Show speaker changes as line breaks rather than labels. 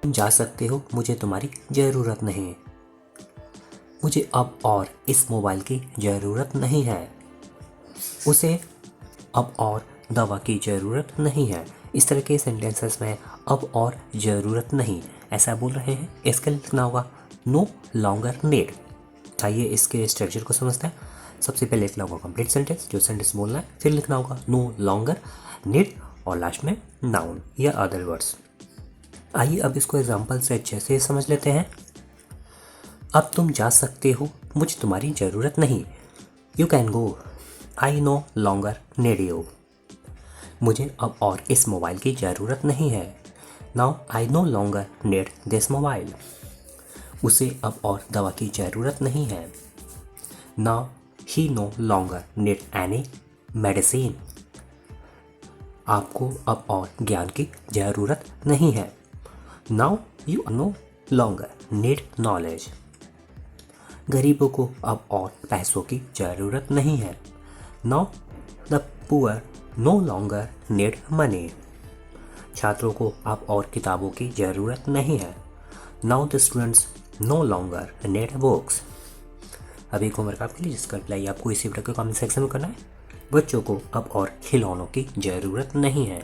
तुम जा सकते हो, मुझे तुम्हारी ज़रूरत नहीं। मुझे अब और इस मोबाइल की ज़रूरत नहीं है। उसे अब और दवा की ज़रूरत नहीं है। इस तरह के सेंटेंसेस में अब और ज़रूरत नहीं ऐसा बोल रहे हैं। इसके लिए लिखना होगा नो लॉन्गर नीड। आइए इसके स्ट्रक्चर को समझते हैं। सबसे पहले लिखना होगा कंप्लीट सेंटेंस, जो सेंटेंस बोलना है, फिर लिखना होगा नो लॉन्गर नीड और लास्ट में नाउन या अदर वर्ड्स। आइए अब इसको एग्जाम्पल से अच्छे से समझ लेते हैं। अब तुम जा सकते हो, मुझे तुम्हारी ज़रूरत नहीं। You can go, I no longer need you. मुझे अब और इस मोबाइल की ज़रूरत नहीं है। Now I no longer need this mobile. उसे अब और दवा की ज़रूरत नहीं है। Now he no longer need any medicine. आपको अब और ज्ञान की ज़रूरत नहीं है। Now you no longer need knowledge. गरीबों को अब और पैसों की ज़रूरत नहीं है। Now the poor no longer need money. छात्रों को अब और किताबों की ज़रूरत नहीं है। Now the students no longer need books. अभी एक होमवर्क आपके लिए, जिसका रिप्लाई आपको इसी वीडियो के कमेंट सेक्शन में करना है। बच्चों को अब और खिलौनों की ज़रूरत नहीं है।